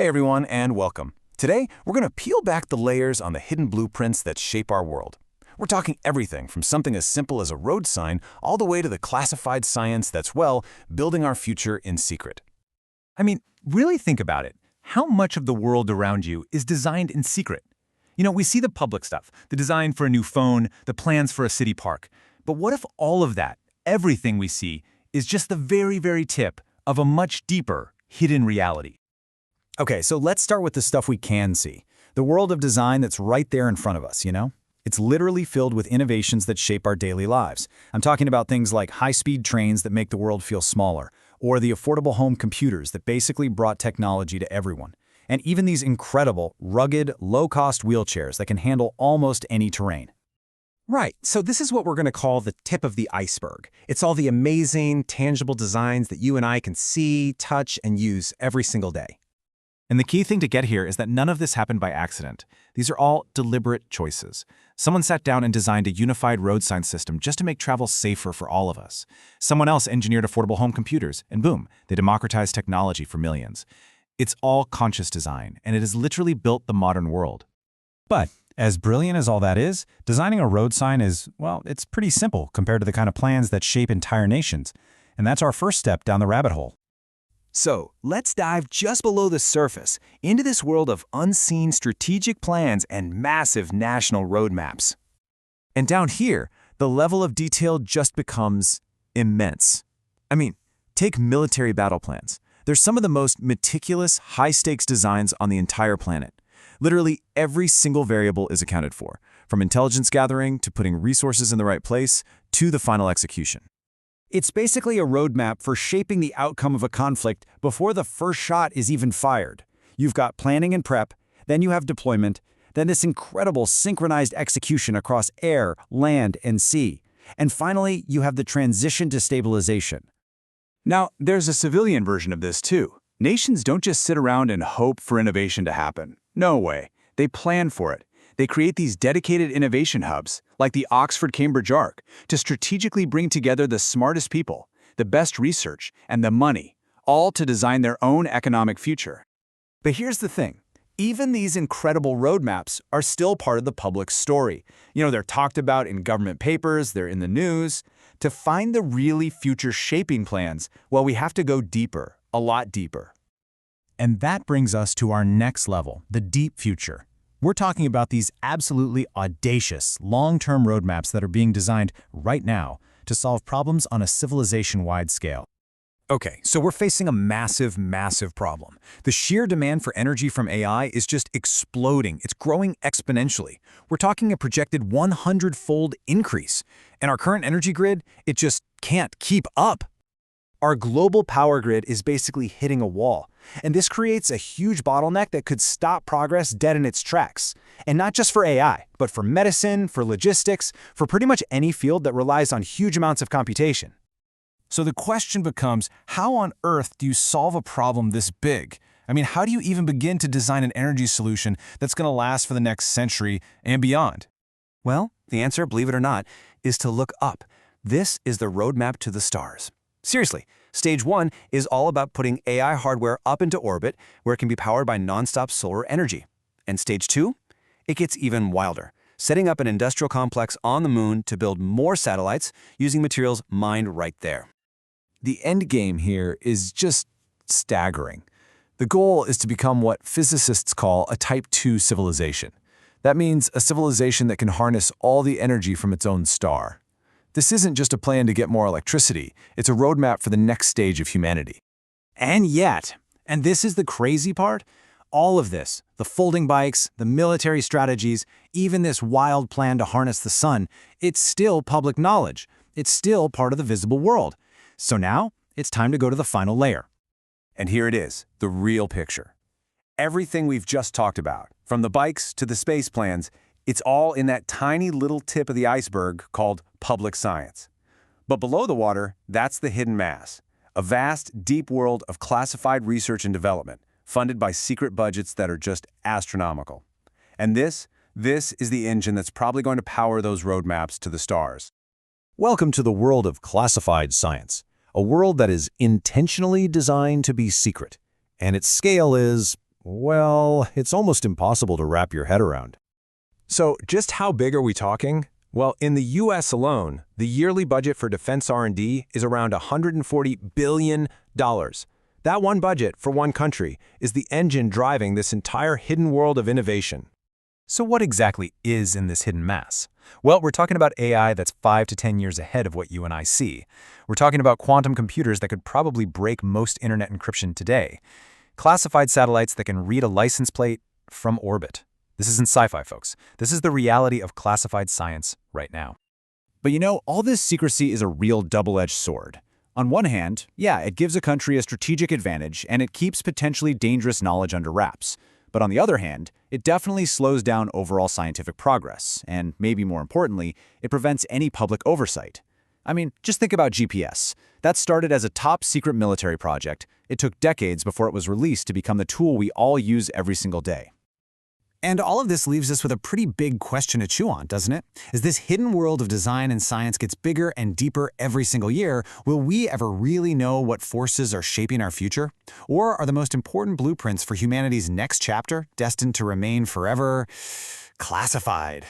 Hey everyone, and welcome. Today, we're going to peel back the layers on the hidden blueprints that shape our world. We're talking everything from something as simple as a road sign all the way to the classified science that's, well, building our future in secret. I mean, really think about it. How much of the world around you is designed in secret? We see the public stuff, the design for a new phone, the plans for a city park. But what if all of that, everything we see, is just the very, very tip of a much deeper, hidden reality? Okay, so let's start with the stuff we can see. The world of design that's right there in front of us, It's literally filled with innovations that shape our daily lives. I'm talking about things like high-speed trains that make the world feel smaller, or the affordable home computers that basically brought technology to everyone. And even these incredible, rugged, low-cost wheelchairs that can handle almost any terrain. Right, so this is what we're going to call the tip of the iceberg. It's all the amazing, tangible designs that you and I can see, touch, and use every single day. And the key thing to get here is that none of this happened by accident. These are all deliberate choices. Someone sat down and designed a unified road sign system just to make travel safer for all of us. Someone else engineered affordable home computers, and boom, they democratized technology for millions. It's all conscious design, and it has literally built the modern world. But as brilliant as all that is, designing a road sign is, well, it's pretty simple compared to the kind of plans that shape entire nations. And that's our first step down the rabbit hole. So, let's dive just below the surface into this world of unseen strategic plans and massive national roadmaps. And down here, the level of detail just becomes immense. I mean, take military battle plans. They're some of the most meticulous, high-stakes designs on the entire planet. Literally every single variable is accounted for, from intelligence gathering to putting resources in the right place to the final execution. It's basically a roadmap for shaping the outcome of a conflict before the first shot is even fired. You've got planning and prep, then you have deployment, then this incredible synchronized execution across air, land, and sea. And finally, you have the transition to stabilization. Now, there's a civilian version of this too. Nations don't just sit around and hope for innovation to happen. No way. They plan for it. They create these dedicated innovation hubs, like the Oxford-Cambridge Arc, to strategically bring together the smartest people, the best research, and the money, all to design their own economic future. But here's the thing. Even these incredible roadmaps are still part of the public story. They're talked about in government papers, they're in the news. To find the really future-shaping plans, well, we have to go deeper, a lot deeper. And that brings us to our next level, the deep future. We're talking about these absolutely audacious, long-term roadmaps that are being designed right now to solve problems on a civilization-wide scale. Okay, so we're facing a massive, massive problem. The sheer demand for energy from AI is just exploding. It's growing exponentially. We're talking a projected 100-fold increase. And our current energy grid, it just can't keep up. Our global power grid is basically hitting a wall, and this creates a huge bottleneck that could stop progress dead in its tracks. And not just for AI, but for medicine, for logistics, for pretty much any field that relies on huge amounts of computation. So the question becomes, how on earth do you solve a problem this big? I mean, how do you even begin to design an energy solution that's going to last for the next century and beyond? Well, the answer, believe it or not, is to look up. This is the roadmap to the stars. Seriously, Stage 1 is all about putting AI hardware up into orbit where it can be powered by nonstop solar energy. And Stage 2? It gets even wilder, setting up an industrial complex on the moon to build more satellites using materials mined right there. The end game here is just staggering. The goal is to become what physicists call a Type 2 civilization. That means a civilization that can harness all the energy from its own star. This isn't just a plan to get more electricity, it's a roadmap for the next stage of humanity. And yet, and this is the crazy part, all of this, the folding bikes, the military strategies, even this wild plan to harness the sun, it's still public knowledge. It's still part of the visible world. So now, it's time to go to the final layer. And here it is, the real picture. Everything we've just talked about, from the bikes to the space plans, it's all in that tiny little tip of the iceberg called public science. But below the water, that's the hidden mass, a vast, deep world of classified research and development, funded by secret budgets that are just astronomical. And this is the engine that's probably going to power those roadmaps to the stars. Welcome to the world of classified science, a world that is intentionally designed to be secret, and its scale is Well, it's almost impossible to wrap your head around. So just how big are we talking? Well, in the US alone, the yearly budget for defense R&D is around $140 billion. That one budget for one country is the engine driving this entire hidden world of innovation. So what exactly is in this hidden mass? Well, we're talking about AI that's 5 to 10 years ahead of what you and I see. We're talking about quantum computers that could probably break most internet encryption today. Classified satellites that can read a license plate from orbit. This isn't sci-fi, folks. This is the reality of classified science right now. But all this secrecy is a real double-edged sword. On one hand, yeah, it gives a country a strategic advantage and it keeps potentially dangerous knowledge under wraps. But on the other hand, it definitely slows down overall scientific progress, and maybe more importantly, it prevents any public oversight. I mean, just think about GPS. That started as a top-secret military project. It took decades before it was released to become the tool we all use every single day. And all of this leaves us with a pretty big question to chew on, doesn't it? As this hidden world of design and science gets bigger and deeper every single year, will we ever really know what forces are shaping our future? Or are the most important blueprints for humanity's next chapter destined to remain forever classified?